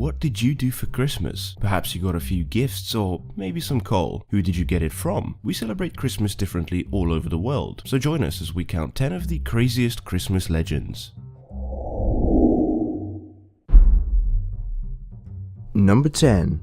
what did you do for Christmas? Perhaps you got a few gifts or maybe some coal. Who did you get it from? We celebrate Christmas differently all over the world, so join us as we count 10 of the craziest Christmas legends. Number 10.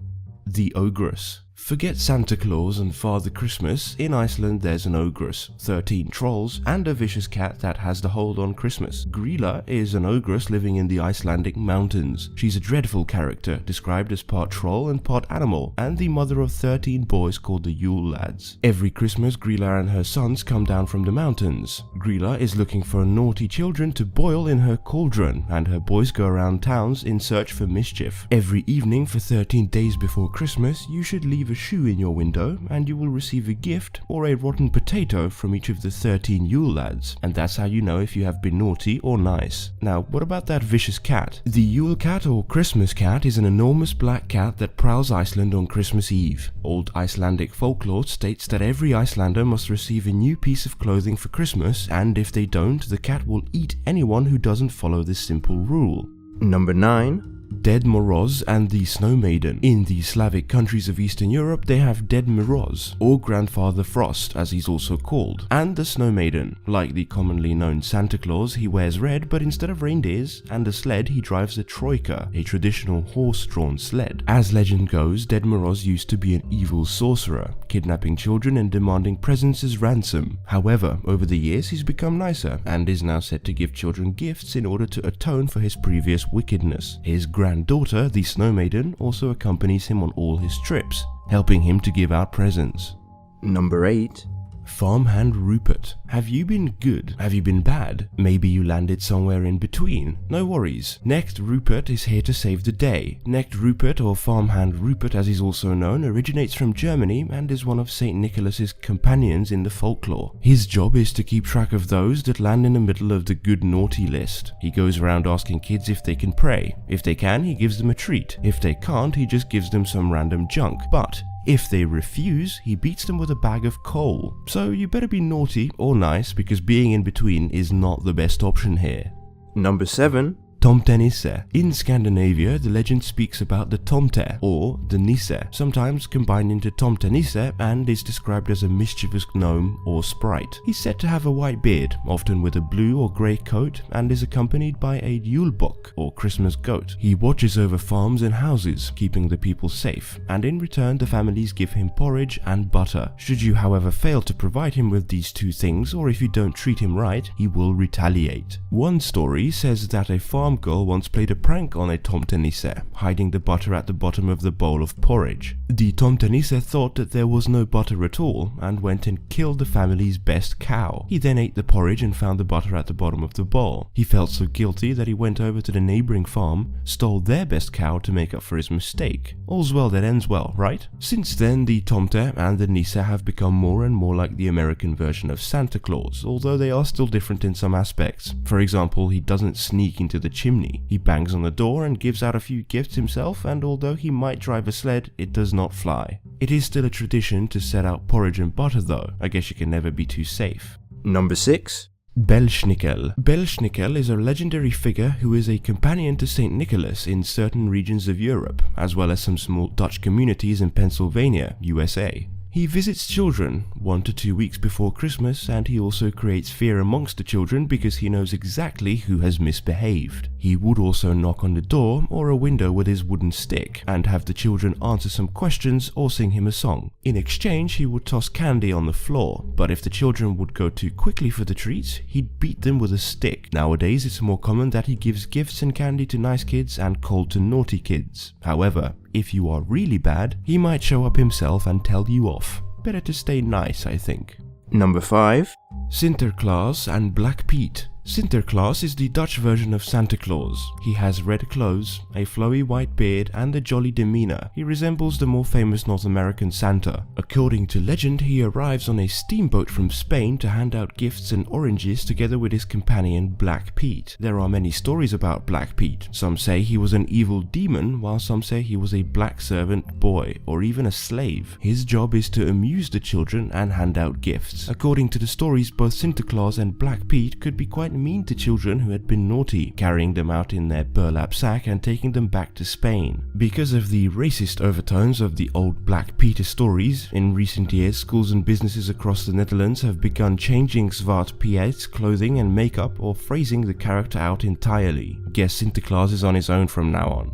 The Ogress. Forget Santa Claus and Father Christmas, in Iceland there's an ogress, 13 trolls, and a vicious cat that has the hold on Christmas. Grýla is an ogress living in the Icelandic mountains. She's a dreadful character, described as part troll and part animal, and the mother of 13 boys called the Yule Lads. Every Christmas, Grýla and her sons come down from the mountains. Grýla is looking for naughty children to boil in her cauldron, and her boys go around towns in search for mischief. Every evening for 13 days before Christmas, you should leave a shoe in your window and you will receive a gift or a rotten potato from each of the 13 Yule Lads, and that's how you know if you have been naughty or nice. Now, what about that vicious cat? The Yule cat or Christmas cat is an enormous black cat that prowls Iceland on Christmas Eve. Old Icelandic folklore states that every Icelander must receive a new piece of clothing for Christmas, and if they don't, the cat will eat anyone who doesn't follow this simple rule. Number 9. Dead Moroz and the Snow Maiden. In the Slavic countries of Eastern Europe, they have Dead Moroz, or Grandfather Frost as he's also called, and the Snow Maiden. Like the commonly known Santa Claus, he wears red, but instead of reindeers and a sled, he drives a troika, a traditional horse-drawn sled. As legend goes, Dead Moroz used to be an evil sorcerer, kidnapping children and demanding presents as ransom. However, over the years he's become nicer, and is now said to give children gifts in order to atone for his previous wickedness. His granddaughter, the Snow Maiden, also accompanies him on all his trips, helping him to give out presents. Number 8. Farmhand Rupert. Have you been good? Have you been bad? Maybe you landed somewhere in between. No worries. Knecht Rupert is here to save the day. Knecht Rupert, or Farmhand Rupert as he's also known, originates from Germany and is one of St. Nicholas's companions in the folklore. His job is to keep track of those that land in the middle of the good naughty list. He goes around asking kids if they can pray. If they can, he gives them a treat. If they can't, he just gives them some random junk. But if they refuse, he beats them with a bag of coal. So you better be naughty or nice, because being in between is not the best option here. Number 7. Tomtenisse. In Scandinavia, the legend speaks about the tomte, or the nisse, sometimes combined into Tomtenisse, and is described as a mischievous gnome or sprite. He's said to have a white beard, often with a blue or grey coat, and is accompanied by a julebok, or Christmas goat. He watches over farms and houses, keeping the people safe, and in return the families give him porridge and butter. Should you however fail to provide him with these two things, or if you don't treat him right, he will retaliate. One story says that a farm girl once played a prank on a Tomtenisse, hiding the butter at the bottom of the bowl of porridge. The Tomtenisse thought that there was no butter at all and went and killed the family's best cow. He then ate the porridge and found the butter at the bottom of the bowl. He felt so guilty that he went over to the neighboring farm, stole their best cow to make up for his mistake. All's well that ends well, right? Since then, the Tomte and the Nisse have become more and more like the American version of Santa Claus, although they are still different in some aspects. For example, he doesn't sneak into the chimney. He bangs on the door and gives out a few gifts himself, and although he might drive a sled, it does not fly. It is still a tradition to set out porridge and butter though. I guess you can never be too safe. Number 6. Belsnickel. Belsnickel is a legendary figure who is a companion to St. Nicholas in certain regions of Europe, as well as some small Dutch communities in Pennsylvania, USA. He visits children 1 to 2 weeks before Christmas, and he also creates fear amongst the children because he knows exactly who has misbehaved. He would also knock on the door or a window with his wooden stick and have the children answer some questions or sing him a song. In exchange, he would toss candy on the floor, but if the children would go too quickly for the treats, he'd beat them with a stick. Nowadays, it's more common that he gives gifts and candy to nice kids and coal to naughty kids. However, if you are really bad, he might show up himself and tell you off. Better to stay nice, I think. Number 5. Sinterklaas and Black Pete. Sinterklaas is the Dutch version of Santa Claus. He has red clothes, a flowy white beard, and a jolly demeanor. He resembles the more famous North American Santa. According to legend, he arrives on a steamboat from Spain to hand out gifts and oranges together with his companion Black Pete. There are many stories about Black Pete. Some say he was an evil demon, while some say he was a black servant boy or even a slave. His job is to amuse the children and hand out gifts. According to the stories, both Sinterklaas and Black Pete could be quite and mean to children who had been naughty, carrying them out in their burlap sack and taking them back to Spain. Because of the racist overtones of the old Black Peter stories, in recent years schools and businesses across the Netherlands have begun changing Zwart Piet's clothing and makeup or phrasing the character out entirely. Guess Sinterklaas is on his own from now on.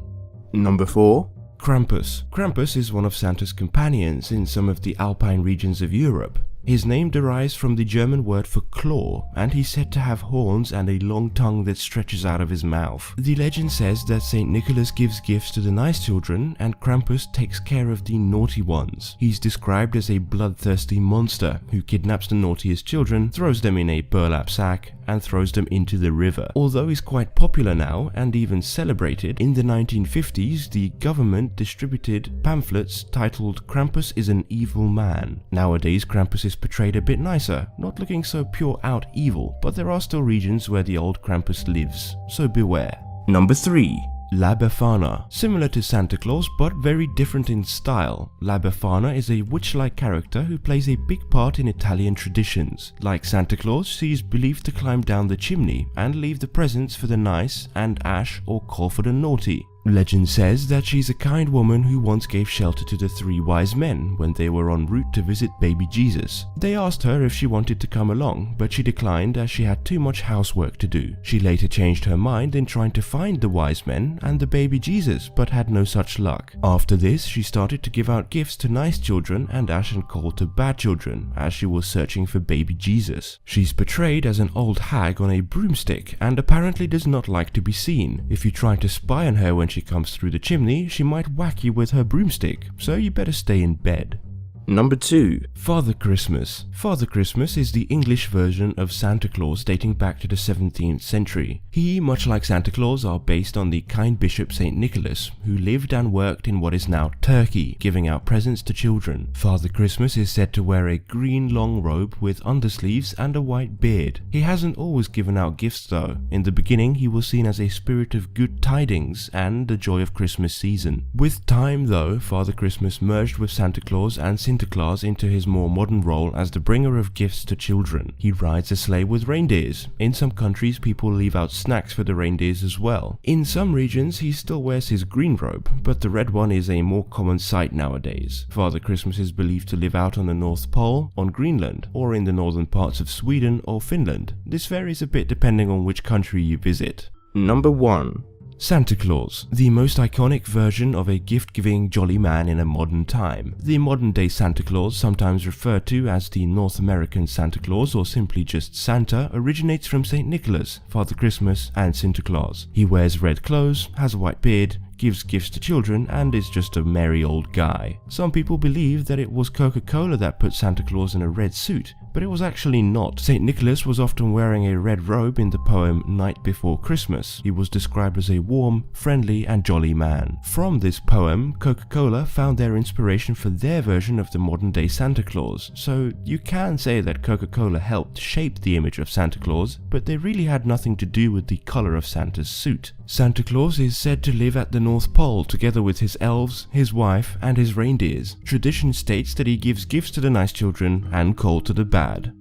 Number 4. Krampus. Krampus is one of Santa's companions in some of the alpine regions of Europe. His name derives from the German word for claw, and he's said to have horns and a long tongue that stretches out of his mouth. The legend says that Saint Nicholas gives gifts to the nice children and Krampus takes care of the naughty ones. He's described as a bloodthirsty monster who kidnaps the naughtiest children, throws them in a burlap sack, and throws them into the river. Although he's quite popular now and even celebrated, in the 1950s the government distributed pamphlets titled "Krampus is an evil man." Nowadays Krampus is portrayed a bit nicer, not looking so pure out evil, but there are still regions where the old Krampus lives, so beware. Number 3. La Befana. Similar to Santa Claus but very different in style, La Befana is a witch-like character who plays a big part in Italian traditions. Like Santa Claus, she is believed to climb down the chimney and leave the presents for the nice and ash or call for the naughty. Legend says that she's a kind woman who once gave shelter to the 3 wise men when they were en route to visit baby Jesus. They asked her if she wanted to come along, but she declined as she had too much housework to do. She later changed her mind in trying to find the wise men and the baby Jesus, but had no such luck. After this, she started to give out gifts to nice children and ash and coal to bad children as she was searching for baby Jesus. She's portrayed as an old hag on a broomstick and apparently does not like to be seen. If you try to spy on her when she comes through the chimney, she might whack you with her broomstick, so you better stay in bed. Number 2. Father Christmas. Father Christmas is the English version of Santa Claus dating back to the 17th century. He, much like Santa Claus, are based on the kind bishop Saint Nicholas, who lived and worked in what is now Turkey, giving out presents to children. Father Christmas is said to wear a green long robe with undersleeves and a white beard. He hasn't always given out gifts though. In the beginning he was seen as a spirit of good tidings and the joy of Christmas season. With time though, Father Christmas merged with Santa Claus and Sinterklaas into his more modern role as the bringer of gifts to children. He rides a sleigh with reindeers. In some countries people leave out snacks for the reindeers as well. In some regions he still wears his green robe, but the red one is a more common sight nowadays. Father Christmas is believed to live out on the North Pole, on Greenland, or in the northern parts of Sweden or Finland. This varies a bit depending on which country you visit. Number 1. Santa Claus, the most iconic version of a gift-giving jolly man in a modern time. The modern-day Santa Claus, sometimes referred to as the North American Santa Claus or simply just Santa, originates from Saint Nicholas, Father Christmas and Sinterklaas. He wears red clothes, has a white beard, gives gifts to children, and is just a merry old guy. Some people believe that it was Coca-Cola that put Santa Claus in a red suit, but it was actually not. Saint Nicholas was often wearing a red robe in the poem Night Before Christmas. He was described as a warm, friendly and jolly man. From this poem, Coca-Cola found their inspiration for their version of the modern-day Santa Claus, so you can say that Coca-Cola helped shape the image of Santa Claus, but they really had nothing to do with the color of Santa's suit. Santa Claus is said to live at the North Pole together with his elves, his wife and his reindeers. Tradition states that he gives gifts to the nice children and coal to the bad.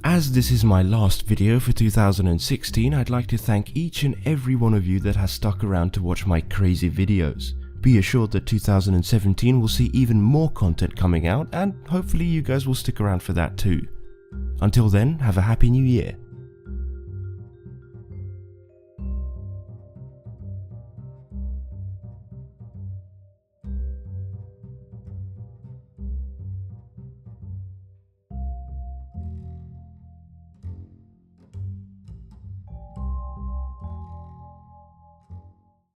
As this is my last video for 2016, I'd like to thank each and every one of you that has stuck around to watch my crazy videos. Be assured that 2017 will see even more content coming out, and hopefully you guys will stick around for that too. Until then, have a happy new year.